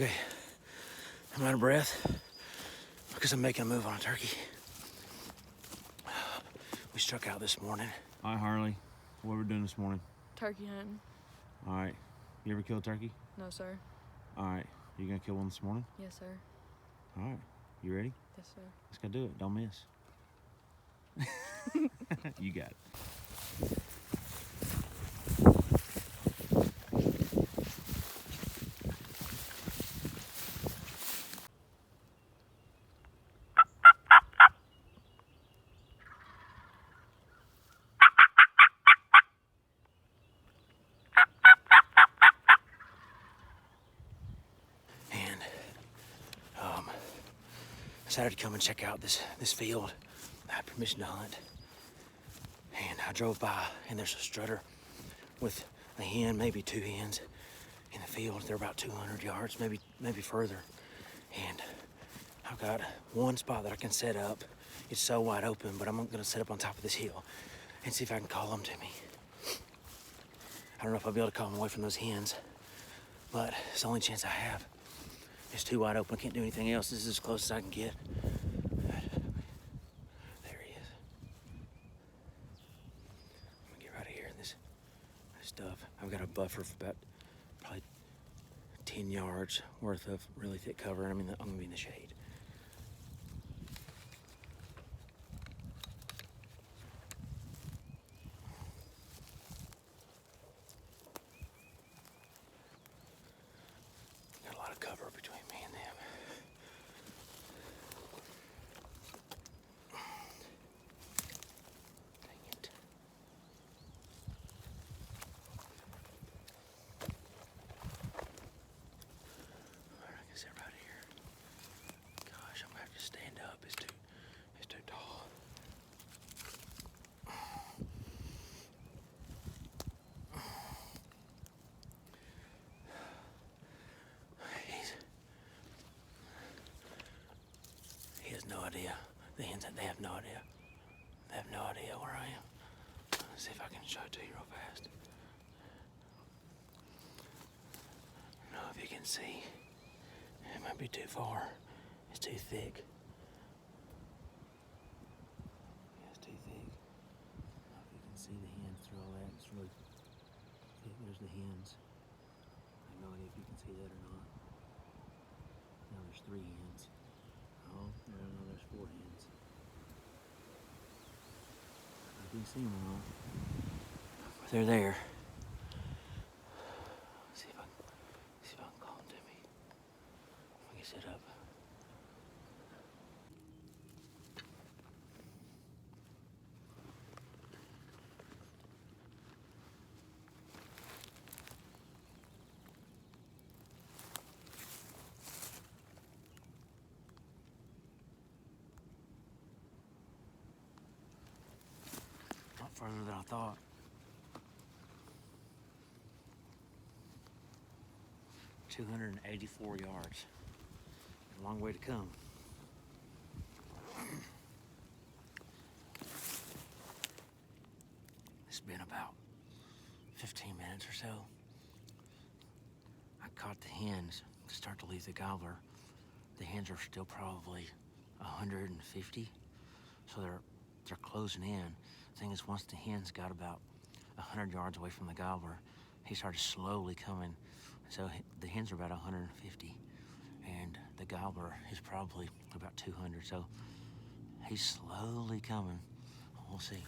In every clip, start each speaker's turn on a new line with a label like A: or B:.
A: Okay, I'm out of breath because I'm making a move on a turkey. We struck out this morning.
B: Hi, Harley. What are we doing this morning?
C: Turkey hunting.
B: All right. You ever kill a turkey?
C: No, sir.
B: All right. You gonna kill one this morning?
C: Yes, sir.
B: All right. You ready?
C: Yes, sir.
B: Let's go do it. Don't miss. You got it.
A: And decided to come and check out this field. I had permission to hunt. And I drove by, and there's a strutter with a hen, maybe two hens, in the field. They're about 200 yards, maybe further. And I've got one spot that I can set up. It's so wide open, but I'm gonna set up on top of this hill and see if I can call them to me. I don't know if I'll be able to call them away from those hens, but it's the only chance I have. It's too wide open, I can't do anything else. This is as close as I can get. There he is. I'm gonna get right here in this stuff. I've got a buffer for about probably 10 yards worth of really thick cover, and I'm gonna be in the shade. Got a lot of cover between me and them. Dang it. Alright, I can sit right here. Gosh, I'm gonna have to stand up. It's too tall. He has no idea. The hens, they have no idea. They have no idea where I am. Let's see if I can show it to you real fast. I don't know if you can see. It might be too far. It's too thick. Yeah, it's too thick. I don't know if you can see the hens through all that. It's really thick. There's the hens. I have no idea if you can see that or not. Now there's 3 hens. Oh, no, there's 4 hens. I can see them all. They're there. See if I can call them to me. Let me sit up. Not further than I thought. $284 yards. A long way to come. It's been about 15 minutes or so. I caught the hens to start to leave the gobbler. The hens are still probably 150, so they're closing in. The thing is, once the hens got about 100 yards away from the gobbler, he started slowly coming. So the hens are about 150, and the gobbler is probably about 200. So he's slowly coming. We'll see.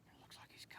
A: It looks like he's coming.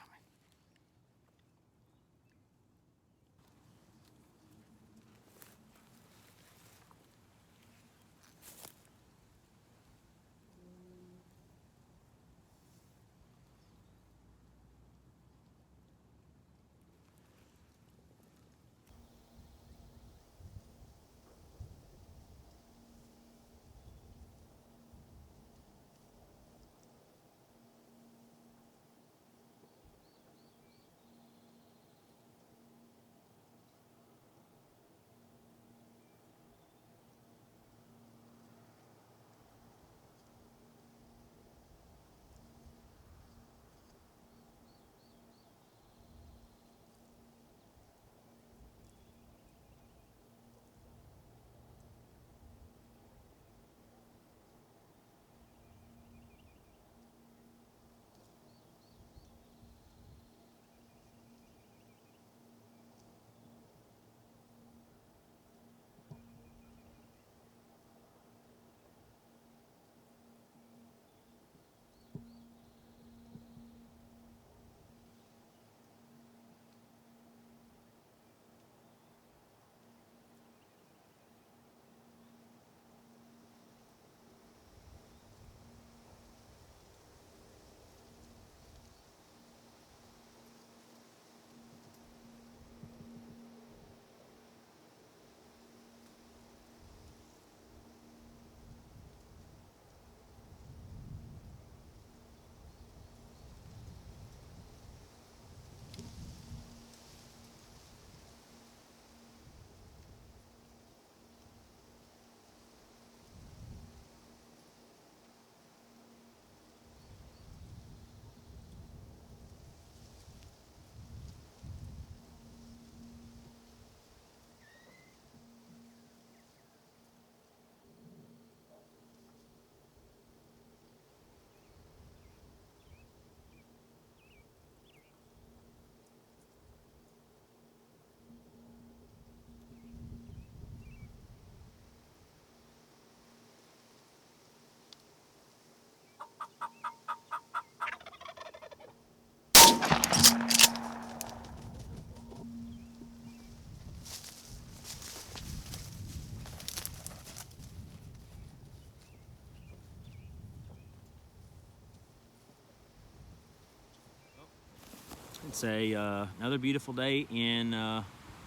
B: It's another beautiful day in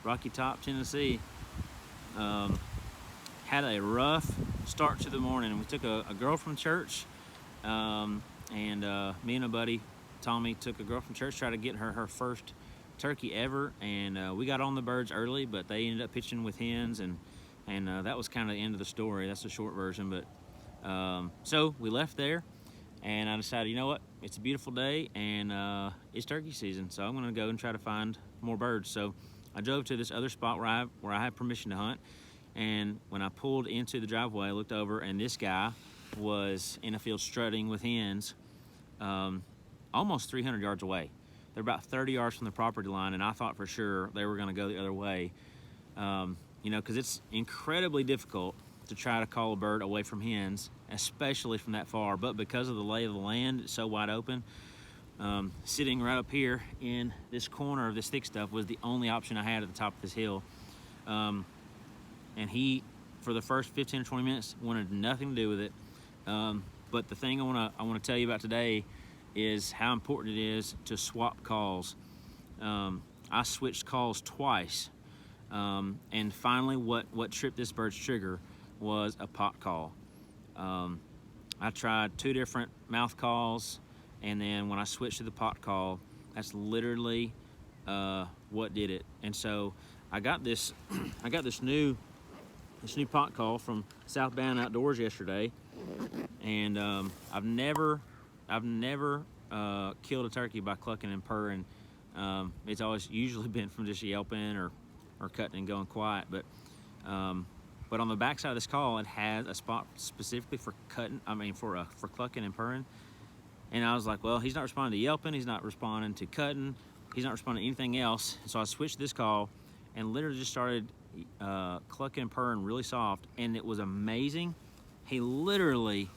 B: Rocky Top, Tennessee. Had a rough start to the morning. We took a girl from church, and me and a buddy, Tommy, took a girl from church, tried to get her first turkey ever, and we got on the birds early, but they ended up pitching with hens, and that was kind of the end of the story. That's the short version, but so we left there. And I decided, you know what, it's a beautiful day and it's turkey season, so I'm gonna go and try to find more birds. So I drove to this other spot where I had permission to hunt, and when I pulled into the driveway, I looked over and this guy was in a field strutting with hens almost 300 yards away. They're about 30 yards from the property line, and I thought for sure they were gonna go the other way. You know, because it's incredibly difficult to try to call a bird away from hens, especially from that far, but because of the lay of the land, it's so wide open. Sitting right up here in this corner of this thick stuff was the only option I had at the top of this hill. And he, for the first 15 or 20 minutes, wanted nothing to do with it. But the thing I wanna tell you about today is how important it is to swap calls. I switched calls twice, and finally what tripped this bird's trigger was a pot call. I tried 2 different mouth calls, and then when I switched to the pot call, that's literally what did it. And so I got this new pot call from Southbound Outdoors yesterday, and I've never killed a turkey by clucking and purring. It's always usually been from just yelping or cutting and going quiet, but on the back side of this call, it has a spot specifically for cutting. For clucking and purring. And I was like, well, he's not responding to yelping. He's not responding to cutting. He's not responding to anything else. So I switched this call, and literally just started clucking and purring really soft, and it was amazing. He literally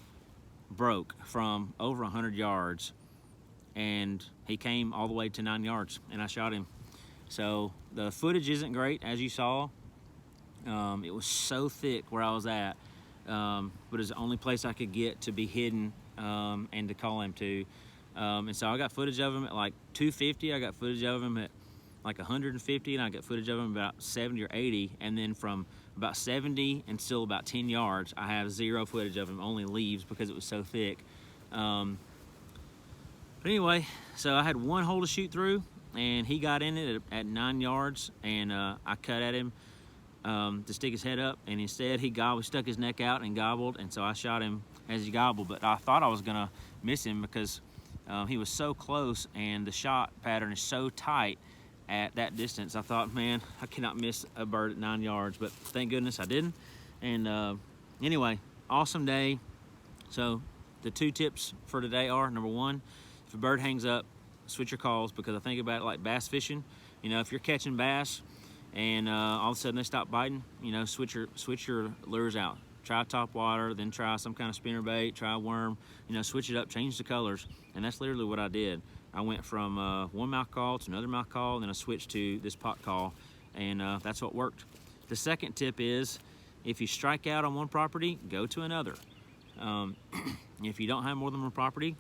B: broke from over 100 yards, and he came all the way to 9 yards, and I shot him. So the footage isn't great, as you saw. It was so thick where I was at, but it's the only place I could get to be hidden and to call him to. And so I got footage of him at like 250. I got footage of him at like 150, and I got footage of him about 70 or 80. And then from about 70 and still about 10 yards, I have zero footage of him, only leaves because it was so thick. But anyway, so I had one hole to shoot through, and he got in it at 9 yards, and I cut at him to stick his head up, and instead he stuck his neck out and gobbled, and so I shot him as he gobbled. But I thought I was gonna miss him because he was so close, and the shot pattern is so tight at that distance. I thought, man, I cannot miss a bird at 9 yards, but thank goodness I didn't. And anyway, awesome day. So the 2 tips for today are, number 1, if a bird hangs up, switch your calls, because I think about it like bass fishing. You know, if you're catching bass and all of a sudden they stop biting, you know, switch your lures out. Try top water, then try some kind of spinner bait, try a worm, you know, switch it up, change the colors. And that's literally what I did. I went from one mouth call to another mouth call, and then I switched to this pot call, and that's what worked. The second tip is, if you strike out on one property, go to another. If you don't have more than one property,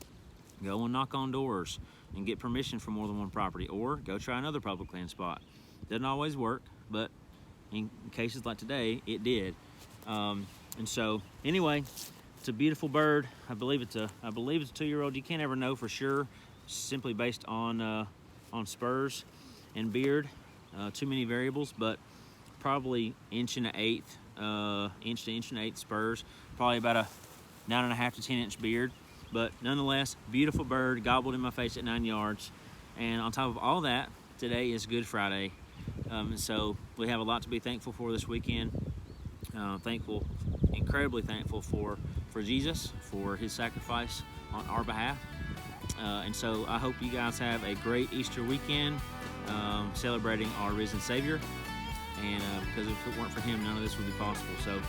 B: go and knock on doors and get permission for more than one property, or go try another public land spot. Doesn't always work, but in cases like today, it did. And so anyway, it's a beautiful bird. I believe it's a 2-year-old. You can't ever know for sure, simply based on spurs and beard. Too many variables, but probably inch to inch and an eighth spurs. Probably about a 9.5 to 10 inch beard. But nonetheless, beautiful bird, gobbled in my face at 9 yards. And on top of all that, today is Good Friday. So we have a lot to be thankful for this weekend. Incredibly thankful for Jesus, for his sacrifice on our behalf. And so I hope you guys have a great Easter weekend, celebrating our risen Savior. And because if it weren't for him, none of this would be possible. So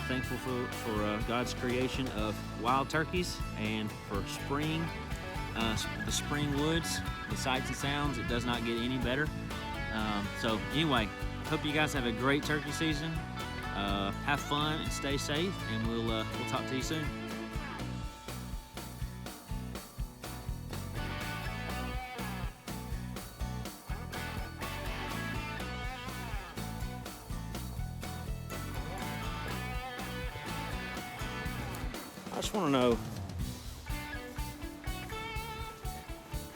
B: thankful for God's creation of wild turkeys, and for spring, the spring woods, the sights and sounds. It does not get any better. So anyway, hope you guys have a great turkey season. Have fun and stay safe, and we'll talk to you soon. I just want to know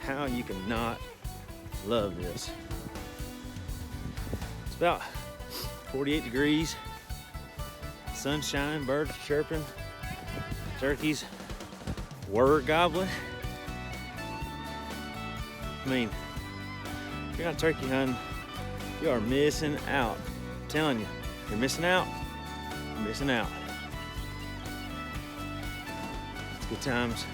B: how you can not love this. It's about 48 degrees, sun shining, birds chirping, turkeys were gobbling. I mean, if you're not turkey hunting, you are missing out. I'm telling you, you're missing out. You're missing out. It's good times.